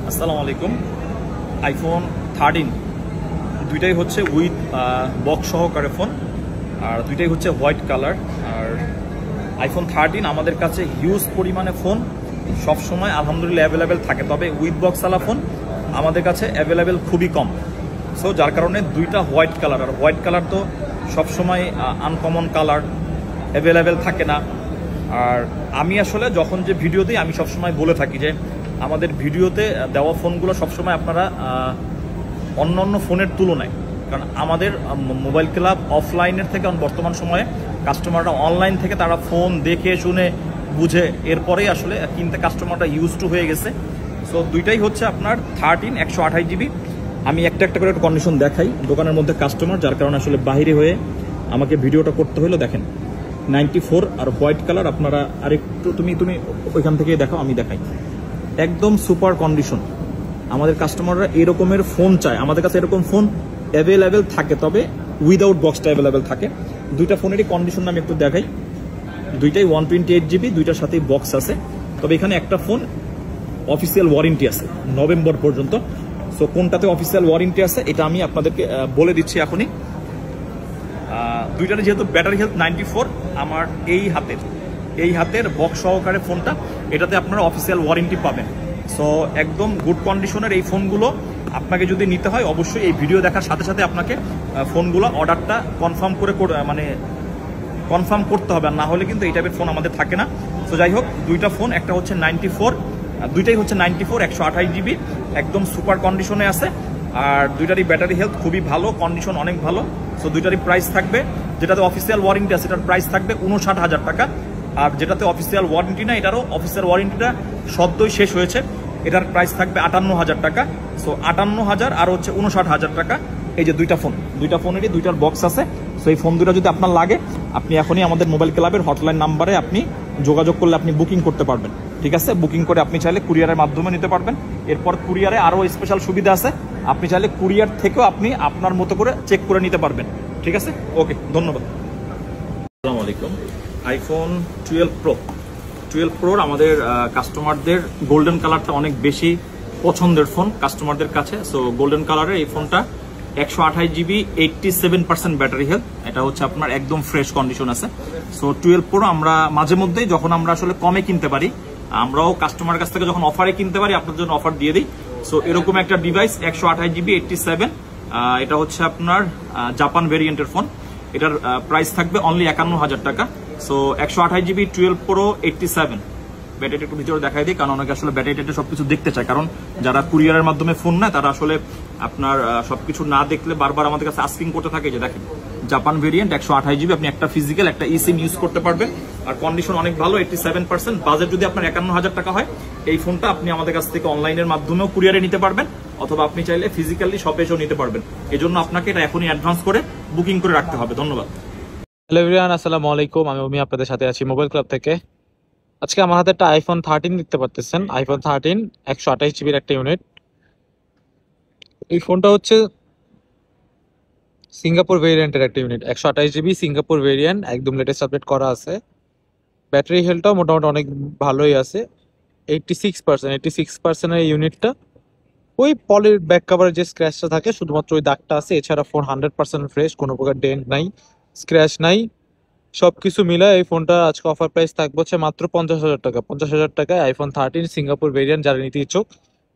আসসালামু আলাইকুম। আইফোন 13 দুইটাই হচ্ছে উইথ বক্স সহকারে ফোন, আর দুইটাই হচ্ছে হোয়াইট কালার। আর আইফোন 13 আমাদের কাছে হিউজ পরিমাণে ফোন সবসময় আলহামদুলিল্লাহ অ্যাভেলেবেল থাকে, তবে উইথ বক্সওয়ালা ফোন আমাদের কাছে অ্যাভেলেবেল খুবই কম। সো যার কারণে দুইটা হোয়াইট কালার, আর হোয়াইট কালার তো সবসময় আনকমন কালার, অ্যাভেলেবেল থাকে না। আর আমি আসলে যখন যে ভিডিও দিই আমি সবসময় বলে থাকি যে আমাদের ভিডিওতে দেওয়া ফোনগুলো সবসময় আপনারা অন্য অন্য ফোনের তুলনায়, কারণ আমাদের মোবাইল ক্লাব অফলাইনের থেকে বর্তমান সময়ে কাস্টমাররা অনলাইন থেকে তারা ফোন দেখে শুনে বুঝে এরপরেই আসলে কিনতে কাস্টমাররা ইউজ টু হয়ে গেছে। সো দুইটাই হচ্ছে আপনার 13 128 জিবি। আমি একটা একটা করে কন্ডিশন দেখাই, দোকানের মধ্যে কাস্টমার যার কারণে আসলে বাইরে হয়ে আমাকে ভিডিওটা করতে হলো। দেখেন 94 আর হোয়াইট কালার, আপনারা আরেকটু তুমি ওইখান থেকে দেখাও, আমি দেখাই। একদম সুপার কন্ডিশন। আমাদের কাস্টমাররা এরকমের ফোন চায়, আমাদের কাছে এরকম ফোন অ্যাভেলেবেল থাকে, তবে উইদাউট বক্সটা অ্যাভেলেবেল থাকে। দুইটা ফোনেরই কন্ডিশন আমি একটু দেখাই। দুইটাই 128 জিবি, দুইটার সাথেই বক্স আছে, তবে এখানে একটা ফোন অফিসিয়াল ওয়ারেন্টি আছে নভেম্বর পর্যন্ত। সো কোনটাতে অফিসিয়াল ওয়ারেন্টি আছে এটা আমি আপনাদেরকে বলে দিচ্ছি এখনই। দুইটার যেহেতু ব্যাটারি হেলথ 94, আমার এই হাতের বক্স সহকারে ফোনটা, এটাতে আপনারা অফিসিয়াল ওয়ারেন্টি পাবেন। সো একদম গুড কন্ডিশনের এই ফোনগুলো আপনাকে যদি নিতে হয় অবশ্যই এই ভিডিও দেখার সাথে সাথে আপনাকে ফোনগুলো অর্ডারটা কনফার্ম করতে হবে, আর না হলে কিন্তু এই টাইপের ফোন আমাদের থাকে না। তো যাই হোক, দুইটা ফোন, একটা হচ্ছে 94, দুইটাই হচ্ছে 94 128 জিবি, একদম সুপার কন্ডিশনে আছে। আর দুইটারই ব্যাটারি হেলথ খুবই ভালো, কন্ডিশন অনেক ভালো। সো দুইটারই প্রাইস থাকবে, যেটাতে অফিসিয়াল ওয়ারেন্টি আছে এটার প্রাইস থাকবে 59,000 টাকা, আর যেটাতে অফিসিয়াল ওয়ারেন্টি না এটারও অফিসিয়াল ওয়ারেন্টিটা সদ্যই শেষ হয়েছে, এটার প্রাইস থাকবে 58,000 টাকা। সো 58,000 আর হচ্ছে 59,000 টাকা। এই যে দুইটা ফোনেরই দুইটার বক্স আছে। সো এই ফোন দুটো যদি আপনার লাগে, আপনি এখনই আমাদের মোবাইল ক্লাবের হটলাইন নাম্বারে আপনি যোগাযোগ করলে আপনি বুকিং করতে পারবেন। ঠিক আছে, বুকিং করে আপনি চাইলে কুরিয়ারের মাধ্যমে নিতে পারবেন। এরপর কুরিয়ারে আরও স্পেশাল সুবিধা আছে, আপনি চাইলে কুরিয়ার থেকেও আপনি আপনার মতো করে চেক করে নিতে পারবেন। ঠিক আছে, ওকে, ধন্যবাদ। আসসালামু আলাইকুম। আইফোন 12 প্রোর আমাদের কাস্টমারদের গোল্ডেন কালারটা অনেক বেশি পছন্দের ফোন কাস্টমারদের কাছে। সো গোল্ডেন কালারের এই ফোনটা 128 জিবি, 87% ব্যাটারি হেলথ, এটা হচ্ছে আপনার একদম ফ্রেশ কন্ডিশন আছে। সো 12 প্রো আমরা মাঝে মধ্যেই যখন আমরা আসলে কমে কিনতে পারি, আমরাও কাস্টমারের কাছ থেকে যখন অফারে কিনতে পারি আপনার জন্য অফার দিয়ে দিই। সো এরকম একটা ডিভাইস 128 জিবি 87, এটা হচ্ছে আপনার জাপান ভেরিয়েন্টের ফোন, এটার প্রাইস থাকবে অনলি 51,000 টাকা। সো 128 জিবি 12 প্রো 87, ব্যাটারিটা একটু ভিতরে দেখাই দিই, কারণ অনেকে আসলে ব্যাটারিটা সবকিছু দেখতে চায়, কারণ যারা কুরিয়ারের মাধ্যমে ফোন নেয় তারা আসলে আপনার সবকিছু না দেখলে বারবার আমাদের কাছে আস্কিং করতে থাকে। যে দেখেন জাপান ভেরিয়েন্ট 128 জিবি, আপনি একটা ফিজিক্যাল একটা ইসিম ইউজ করতে পারবেন, আর কন্ডিশন অনেক ভালো 87%। বাজেট যদি আপনার 51,000 টাকা হয়, এই ফোনটা আপনি আমাদের কাছ থেকে অনলাইনের মাধ্যমেও কুরিয়ারে নিতে পারবেন, অথবা আপনি চাইলে ফিজিক্যালি শপে এসেও নিতে পারবেন। এই জন্য আপনাকে এটা এখনই অ্যাডভান্স করে বুকিং করে রাখতে হবে। ধন্যবাদ। হ্যালো এভরিওয়ান, আসসালামু আলাইকুম। আমি অমি, আপনাদের সাথে আছি মোবাইল ক্লাব থেকে। আজকে আমার হাতে একটা আইফোন 13 দেখতে পারতেছেন। আইফোন 13 128 জিবির একটা ইউনিট। এই ফোনটা হচ্ছে সিঙ্গাপুর ভেরিয়েন্টের একটা ইউনিট, 128 জিবি সিঙ্গাপুর ভেরিয়েন্ট, একদম লেটেস্ট আপডেট করা আছে। ব্যাটারি হেলথটাও মোটামুটি অনেক ভালোই আছে, 86% এই ইউনিটটা। ওই পলির ব্যাক কাভারের যে স্ক্র্যাচটা থাকে শুধুমাত্র ওই দাগটা আছে, এছাড়া ফোন 100% ফ্রেশ, কোনো প্রকার ডেন্ট নাই, স্ক্র্যাচ নাই। সবকিছু মিলে এই ফোনটা আজকে অফার প্রাইস থাকবে হচ্ছে মাত্র 50,000 টাকা। 50,000 টাকায় আইফোন 13 সিঙ্গাপুর ভেরিয়েন্ট যারা নিতে ইচ্ছুক,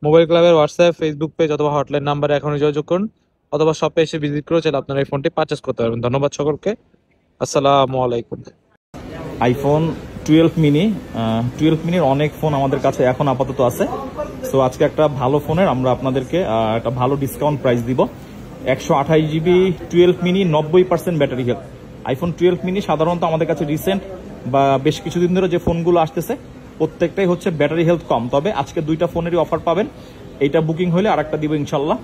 মোবাইল ক্লাবের হোয়াটসঅ্যাপ, ফেসবুক পেজ অথবা হটলাইন নাম্বারে এখনই যোগাযোগ করুন, অথবা শপে এসে ভিজিট করে চাইলে আপনারা এই ফোনটি পারচেস করতে পারবেন। ধন্যবাদ সকলকে, আসসালামু আলাইকুম। আইফোন 12 মিনির অনেক ফোন আমাদের কাছে এখন আপাতত আছে। সো আজকে একটা ভালো ফোনের আমরা আপনাদেরকে একটা ভালো ডিসকাউন্ট প্রাইস দিব। 128 GB 12 mini, 90% battery health. IPhone 12 mini সাধারণত আমাদের কাছে রিসেন্ট বা বেশ কিছুদিন ধরে যে ফোনগুলো আসতেছে প্রত্যেকটাই হচ্ছে ব্যাটারি হেলথ কম, তবে আজকে দুইটা ফোনেরই অফার পাবেন। এইটা বুকিং হলে আর একটা দিব ইনশাল্লাহ।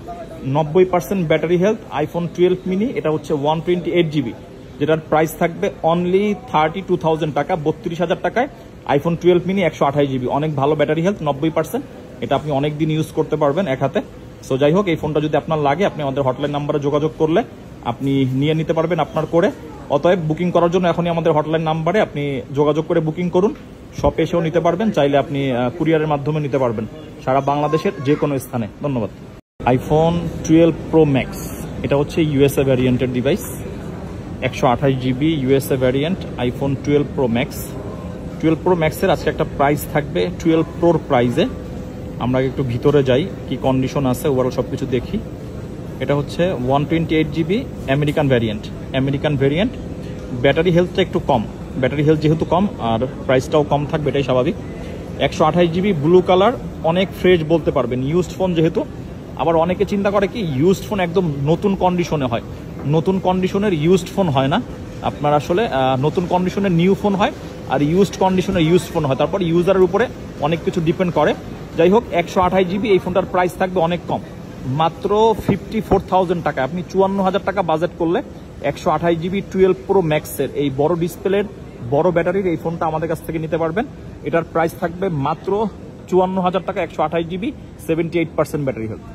90% ব্যাটারি হেলথ আইফোন 12 মিনি, এটা হচ্ছে 128 জিবি, যেটার প্রাইস থাকবে অনলি 32,000 টাকা, 32,000 টাকায় আইফোন 12 মিনি 128 জিবি। অনেক ভালো ব্যাটারি হেলথ, 90%, এটা আপনি অনেক দিন ইউজ করতে পারবেন এক হাতে। সো যাই হোক, এই ফোনটা যদি আপনার লাগে আপনি আমাদের হটলাইন নাম্বারে যোগাযোগ করলে আপনি নিয়ে নিতে পারবেন আপনার করে। অতএব বুকিং করার জন্য এখনই আমাদের হটলাইন নাম্বারে আপনি যোগাযোগ করে বুকিং করুন। শপে এসেও নিতে পারবেন, চাইলে আপনি কুরিয়ারের মাধ্যমে নিতে পারবেন সারা বাংলাদেশের যে কোনো স্থানে। ধন্যবাদ। আইফোন 12 প্রো ম্যাক্স, এটা হচ্ছে ইউএসএ ভ্যারিয়েন্টের device, 128 GB USA variant iPhone 12 pro max. 12 pro ম্যাক্সের আজকে একটা প্রাইস থাকবে 12 প্রোর প্রাইসে। আমরা একটু ভিতরে যাই, কি কন্ডিশন আছে ওভারঅল সব কিছু দেখি। এটা হচ্ছে 128 জিবি আমেরিকান ভ্যারিয়েন্ট। ব্যাটারি হেলথটা একটু কম, ব্যাটারি হেলথ যেহেতু কম আর প্রাইসটাও কম থাকবে, এটাই স্বাভাবিক। 128 জিবি ব্লু কালার, অনেক ফ্রেশ বলতে পারবেন, ইউজড ফোন যেহেতু। আবার অনেকে চিন্তা করে কি ইউজড ফোন একদম নতুন কন্ডিশনে হয়, নতুন কন্ডিশনের ইউজড ফোন হয় না। আপনার আসলে নতুন কন্ডিশনের নিউ ফোন হয় আর ইউজড কন্ডিশনের ইউজড ফোন হয়, তারপর ইউজারের উপরে অনেক কিছু ডিপেন্ড করে। যাই হোক 128 জিবি এই ফোনটার প্রাইস থাকবে অনেক কম, মাত্র 54,000 টাকা। আপনি 54,000 টাকা বাজেট করলে 128 জিবি 12 প্রো ম্যাক্সের এই বড় ডিসপ্লের বড় ব্যাটারির এই ফোনটা আমাদের কাছ থেকে নিতে পারবেন। এটার প্রাইস থাকবে মাত্র 54,000 টাকা, 128 জিবি 78% ব্যাটারি হেলথ।